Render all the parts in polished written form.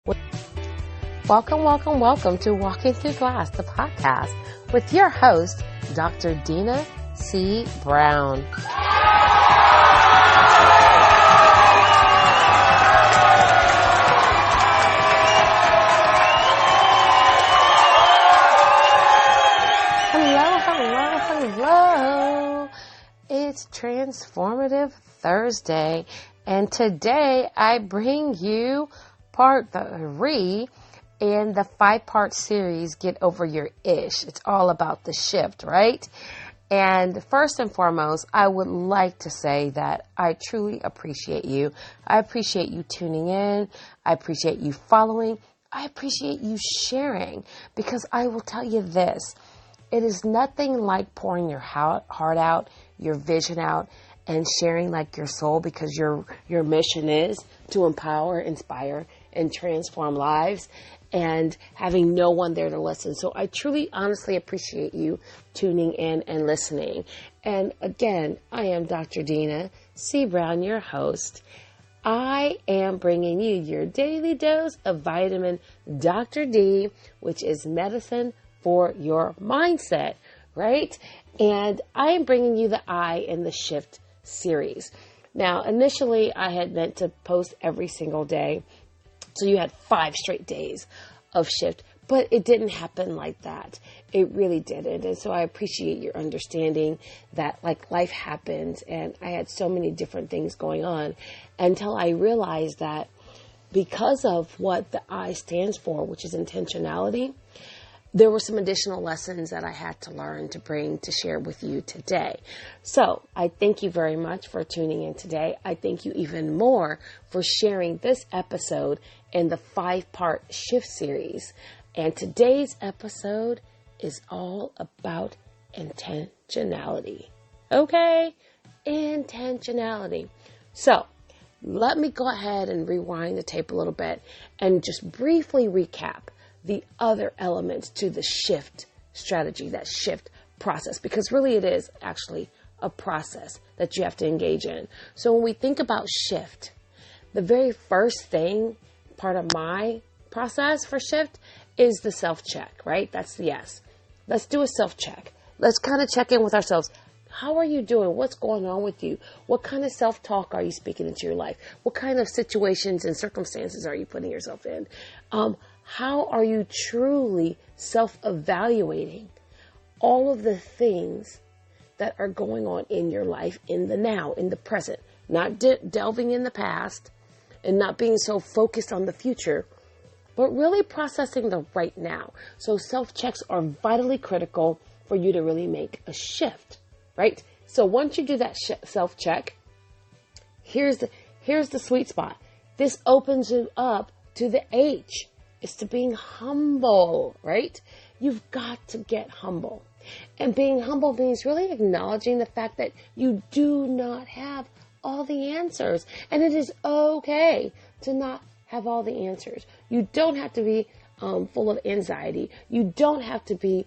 Welcome, welcome, welcome to Walking Through Glass, the podcast with your host, Dr. Dina C. Brown. Hello. It's Transformative Thursday, and today I bring you part 3 in the 5-part series, Get Over Your Ish. It's all about the shift, right? And first and foremost, I would like to say that I truly appreciate you. I appreciate you tuning in. I appreciate you following. I appreciate you sharing, because I will tell you this. It is nothing like pouring your heart out, your vision out, and sharing like your soul, because your mission is to empower, inspire, and transform lives, and having no one there to listen. So I truly, honestly appreciate you tuning in and listening. And again, I am Dr. Dina C. Brown, your host. I am bringing you your daily dose of vitamin Dr. D, which is medicine for your mindset, right? And I am bringing you the I in the Shift series. Now, initially, I had meant to post every single day. So you had 5 straight days of shift, but it didn't happen like that. It really didn't. And so I appreciate your understanding that like life happens, and I had so many different things going on until I realized that because of what the I stands for, which is intentionality, there were some additional lessons that I had to learn to bring to share with you today. So I thank you very much for tuning in today. I thank you even more for sharing this episode in the 5-part shift series. And today's episode is all about intentionality. Okay? Intentionality. So let me go ahead and rewind the tape a little bit and just briefly recap the other elements to the shift strategy, that shift process, because really it is actually a process that you have to engage in. So when we think about shift, the very first thing, part of my process for shift, is the self-check, right? That's the S. Let's do a self-check. Let's kind of check in with ourselves. How are you doing? What's going on with you? What kind of self-talk are you speaking into your life? What kind of situations and circumstances are you putting yourself in? How are you truly self-evaluating all of the things that are going on in your life in the now, in the present, not delving in the past and not being so focused on the future, but really processing the right now. So self-checks are vitally critical for you to really make a shift, right? So once you do that self-check, here's the sweet spot. This opens you up to the H. It's to being humble, right? You've got to get humble. And being humble means really acknowledging the fact that you do not have all the answers. And it is okay to not have all the answers. You don't have to be full of anxiety. You don't have to be,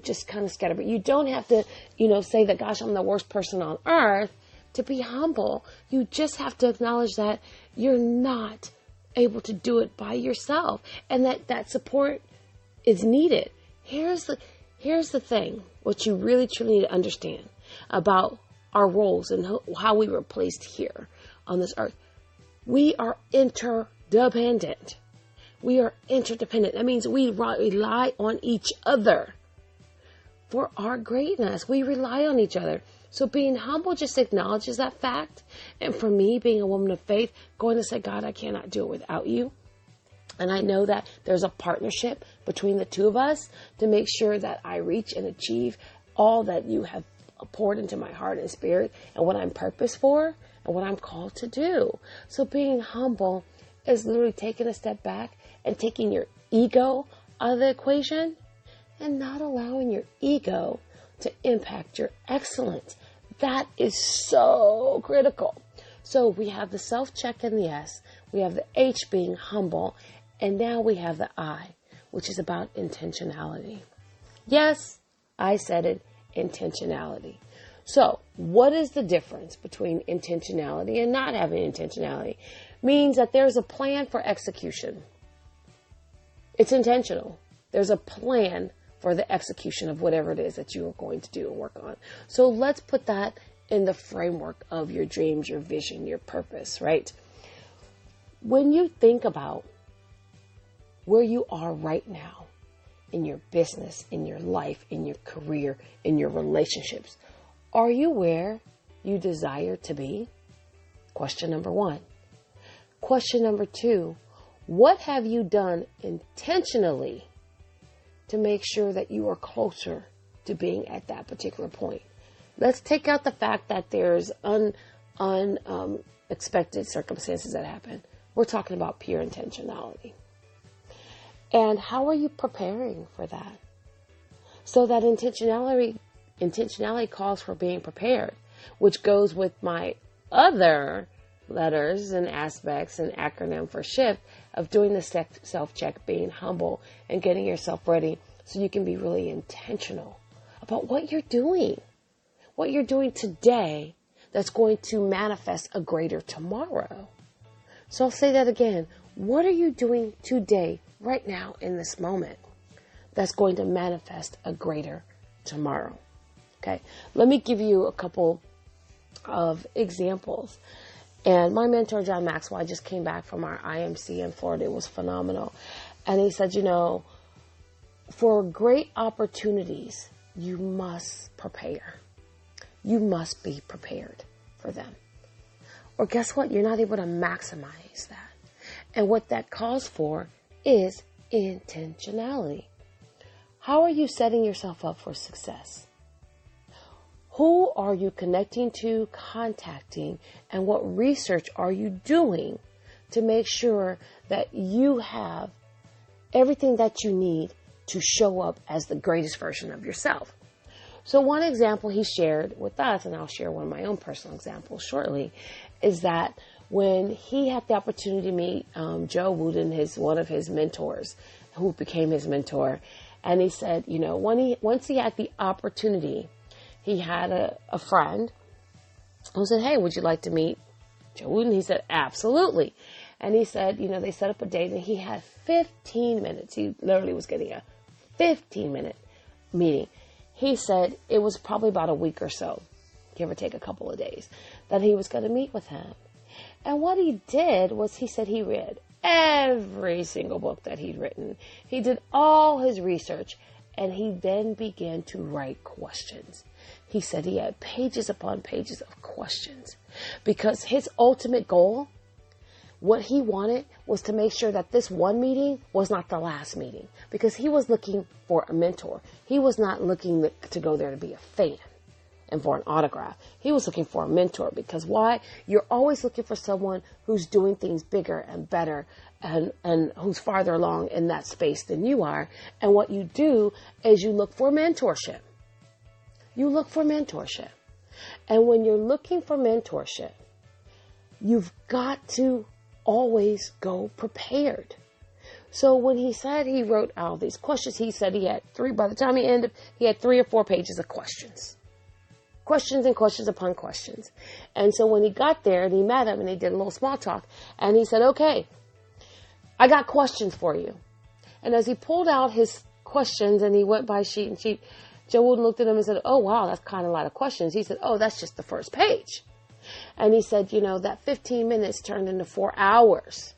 just kind of scattered. But you don't have to, say that, gosh, I'm the worst person on earth to be humble. You just have to acknowledge that you're not able to do it by yourself, and that support is needed. Here's the thing, what you really truly need to understand about our roles and how we were placed here on this earth. We are interdependent. We are interdependent. That means we rely on each other for our greatness. We rely on each other. So being humble just acknowledges that fact. And for me, being a woman of faith, going to say, God, I cannot do it without you. And I know that there's a partnership between the two of us to make sure that I reach and achieve all that you have poured into my heart and spirit, and what I'm purposed for and what I'm called to do. So being humble is literally taking a step back and taking your ego out of the equation and not allowing your ego to impact your excellence. That is so critical. So we have the self-check and the S. We have the H being humble. And now we have the I, which is about intentionality. Yes, I said it, intentionality. So what is the difference between intentionality and not having intentionality? Means that there's a plan for execution. It's intentional. There's a plan for the execution of whatever it is that you are going to do and work on. So let's put that in the framework of your dreams, your vision, your purpose, right? When you think about where you are right now in your business, in your life, in your career, in your relationships, are you where you desire to be? Question number 1. Question number 2, what have you done intentionally to make sure that you are closer to being at that particular point? Let's take out the fact that there's unexpected circumstances that happen. We're talking about pure intentionality. And how are you preparing for that? So that intentionality calls for being prepared, which goes with my other letters and aspects and acronym for SHIFT of doing the self-check, being humble and getting yourself ready so you can be really intentional about what you're doing today that's going to manifest a greater tomorrow. So I'll say that again. What are you doing today, right now, in this moment, that's going to manifest a greater tomorrow? Okay, let me give you a couple of examples. And my mentor, John Maxwell, I just came back from our IMC in Florida. It was phenomenal. And he said, for great opportunities, you must prepare. You must be prepared for them. Or guess what? You're not able to maximize that. And what that calls for is intentionality. How are you setting yourself up for success? Who are you connecting to, contacting, and what research are you doing to make sure that you have everything that you need to show up as the greatest version of yourself? So one example he shared with us, and I'll share one of my own personal examples shortly, is that when he had the opportunity to meet Joe Wooden, one of his mentors, who became his mentor, and he said, once he had the opportunity, he had a friend who said, hey, would you like to meet Joe Wooden? He said, absolutely. And he said, they set up a date, and he had 15 minutes. He literally was getting a 15-minute meeting. He said it was probably about a week or so, give or take a couple of days, that he was going to meet with him. And what he did was he said he read every single book that he'd written. He did all his research, and he then began to write questions. He said he had pages upon pages of questions because his ultimate goal, what he wanted, was to make sure that this one meeting was not the last meeting, because he was looking for a mentor. He was not looking to go there to be a fan and for an autograph. He was looking for a mentor, because why? You're always looking for someone who's doing things bigger and better and who's farther along in that space than you are. And what you do is you look for mentorship. You look for mentorship. And when you're looking for mentorship, you've got to always go prepared. So when he said he wrote all these questions, he said he had by the time he ended, he had 3 or 4 pages of questions. Questions and questions upon questions. And so when he got there and he met him and he did a little small talk, and he said, okay, I got questions for you. And as he pulled out his questions and he went by sheet and sheet, Joe Wooden looked at him and said, oh, wow, that's kind of a lot of questions. He said, oh, that's just the first page. And he said, that 15 minutes turned into 4 hours.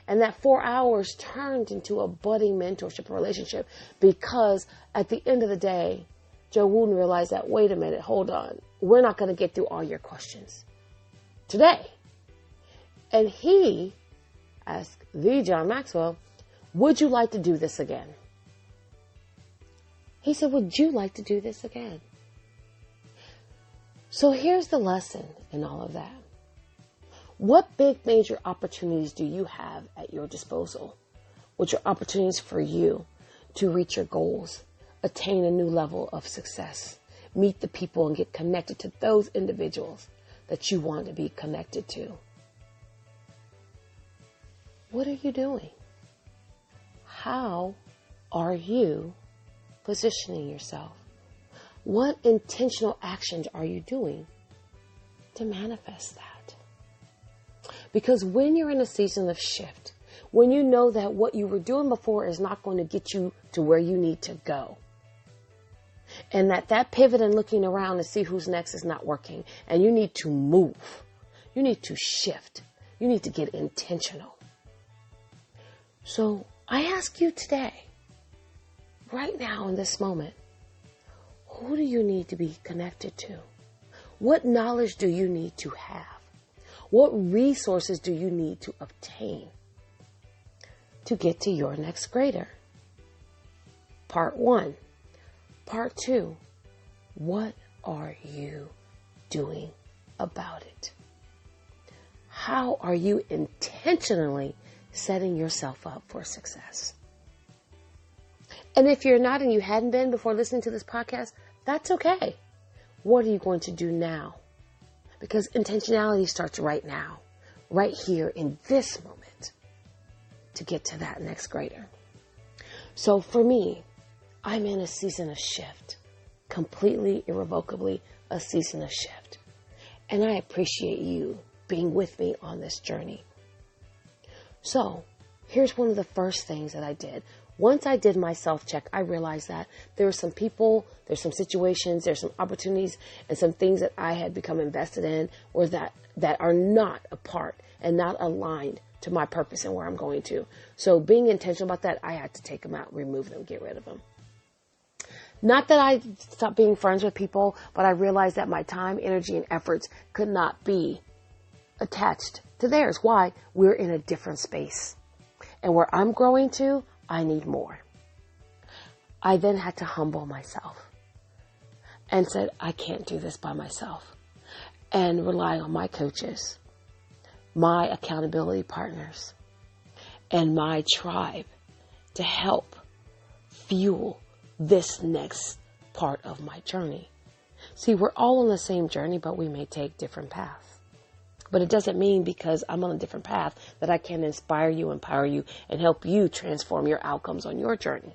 And that 4 hours turned into a budding mentorship relationship, because at the end of the day, Joe Wooden realized that, wait a minute, hold on. We're not going to get through all your questions today. And he asked the John Maxwell, would you like to do this again? He said, would you like to do this again? So here's the lesson in all of that. What big major opportunities do you have at your disposal, which are opportunities for you to reach your goals, attain a new level of success, meet the people and get connected to those individuals that you want to be connected to? What are you doing? How are you positioning yourself? What intentional actions are you doing to manifest that? Because when you're in a season of shift, When you know that what you were doing before is not going to get you to where you need to go. And that pivot and looking around to see who's next is not working. And you need to move. You need to shift. You need to get intentional. So I ask you today, right now in this moment, who do you need to be connected to? What knowledge do you need to have? What resources do you need to obtain to get to your next grader? Part 1. Part 2. What are you doing about it? How are you intentionally setting yourself up for success? And if you're not and you hadn't been before listening to this podcast, that's okay. What are you going to do now? Because intentionality starts right now, right here in this moment to get to that next grader. So for me, I'm in a season of shift, completely, irrevocably a season of shift. And I appreciate you being with me on this journey. So here's one of the first things that I did. Once I did my self-check, I realized that there were some people, there's some situations, there's some opportunities, and some things that I had become invested in or that are not a part and not aligned to my purpose and where I'm going to. So being intentional about that, I had to take them out, remove them, get rid of them. Not that I stopped being friends with people, but I realized that my time, energy, and efforts could not be attached to theirs. Why? We're in a different space. And where I'm growing to, I need more. I then had to humble myself and said, I can't do this by myself. And relying on my coaches, my accountability partners, and my tribe to help fuel this next part of my journey. See, we're all on the same journey, but we may take different paths. But it doesn't mean because I'm on a different path that I can inspire you, empower you, and help you transform your outcomes on your journey.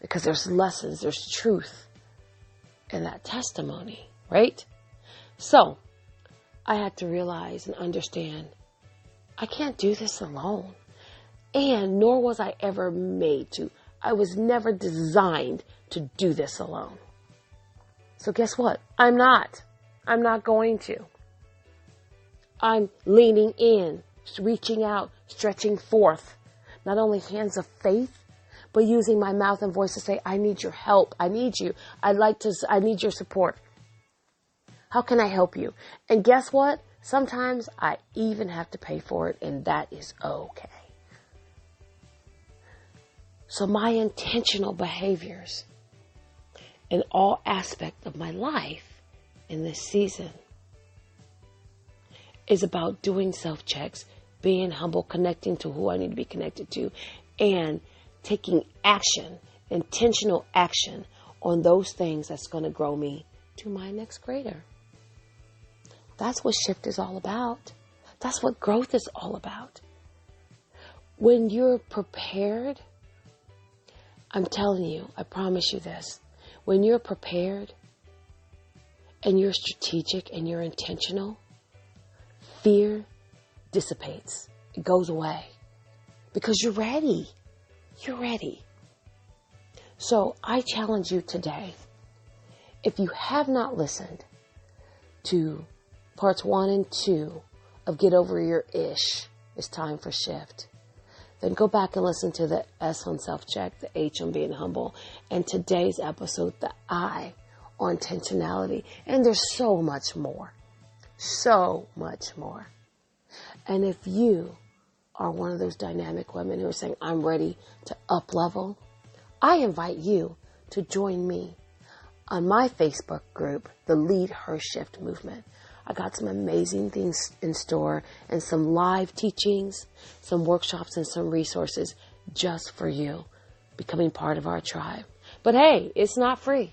Because there's lessons, there's truth in that testimony, right? So I had to realize and understand I can't do this alone. And nor was I ever made to. I was never designed to do this alone. So guess what? I'm not going to. I'm leaning in, reaching out, stretching forth, not only hands of faith, but using my mouth and voice to say, I need your help. I need you. I need your support. How can I help you? And guess what? Sometimes I even have to pay for it, and that is okay. So my intentional behaviors in all aspects of my life in this season is about doing self-checks, being humble, connecting to who I need to be connected to, and taking action, intentional action on those things that's going to grow me to my next grader. That's what shift is all about. That's what growth is all about. When you're prepared, I'm telling you, I promise you this, when you're prepared and you're strategic and you're intentional, fear dissipates. It goes away because you're ready. You're ready. So I challenge you today, if you have not listened to parts 1 and 2 of Get Over Your Ish, It's Time for Shift, then go back and listen to the S on self-check, the H on being humble, and today's episode, the I on intentionality. And there's so much more. So much more. And if you are one of those dynamic women who are saying, I'm ready to up level, I invite you to join me on my Facebook group, the Lead Her Shift Movement. I got some amazing things in store and some live teachings, some workshops, and some resources just for you becoming part of our tribe. But hey, it's not free.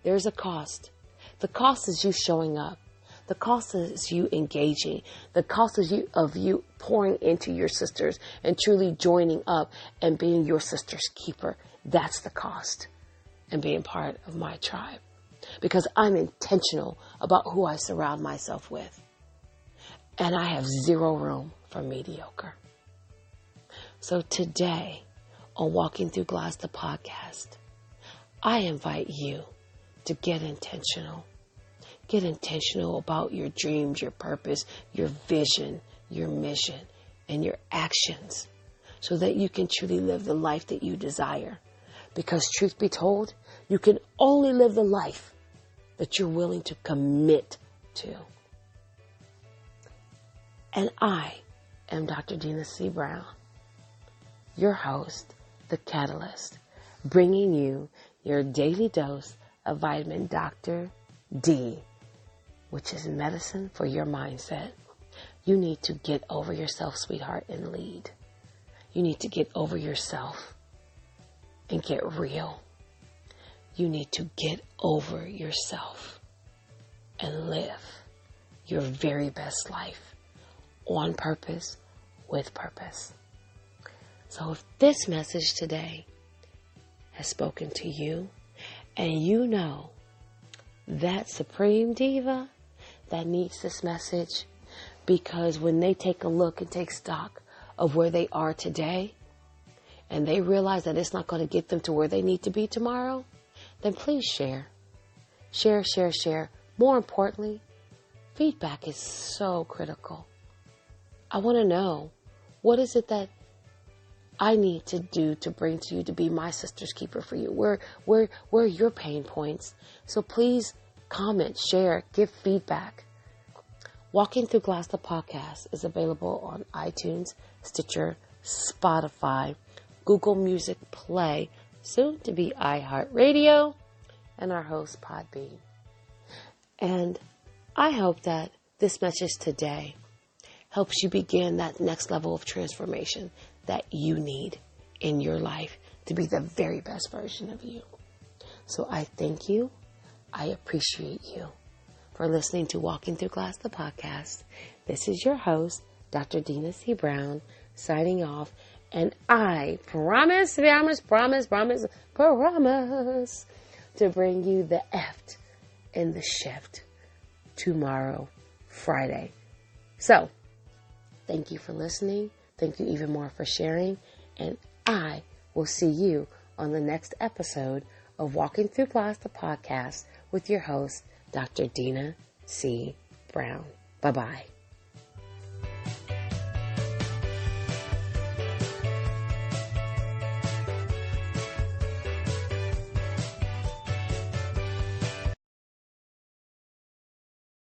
There's a cost. The cost is you showing up. The cost is you engaging. The cost is you pouring into your sisters and truly joining up and being your sister's keeper. That's the cost. And being part of my tribe. Because I'm intentional about who I surround myself with. And I have zero room for mediocre. So today, on Walking Through Glass, the podcast, I invite you to get intentional. Get intentional about your dreams, your purpose, your vision, your mission, and your actions so that you can truly live the life that you desire. Because truth be told, you can only live the life that you're willing to commit to. And I am Dr. Dina C. Brown, your host, the Catalyst, bringing you your daily dose of vitamin Dr. D, which is medicine for your mindset. You need to get over yourself, sweetheart, and lead. You need to get over yourself and get real. You need to get over yourself and live your very best life on purpose, with purpose. So if this message today has spoken to you, and you know that Supreme Diva that needs this message, because when they take a look and take stock of where they are today, and they realize that it's not going to get them to where they need to be tomorrow, then please share. Share, share, share. More importantly, feedback is so critical. I want to know, what is it that I need to do to bring to you to be my sister's keeper for you? Where are your pain points? So please comment, share, give feedback. Walking Through Glass, the podcast, is available on iTunes, Stitcher, Spotify, Google Music Play, soon to be iHeartRadio, and our host, Podbean. And I hope that this message today helps you begin that next level of transformation that you need in your life to be the very best version of you. So I thank you. I appreciate you for listening to Walking Through Glass, the podcast. This is your host, Dr. Dina C. Brown, signing off. And I promise to bring you the F and the shift tomorrow, Friday. So, thank you for listening. Thank you even more for sharing. And I will see you on the next episode of Walking Through Glass, the podcast, with your host, Dr. Dina C. Brown. Bye-bye.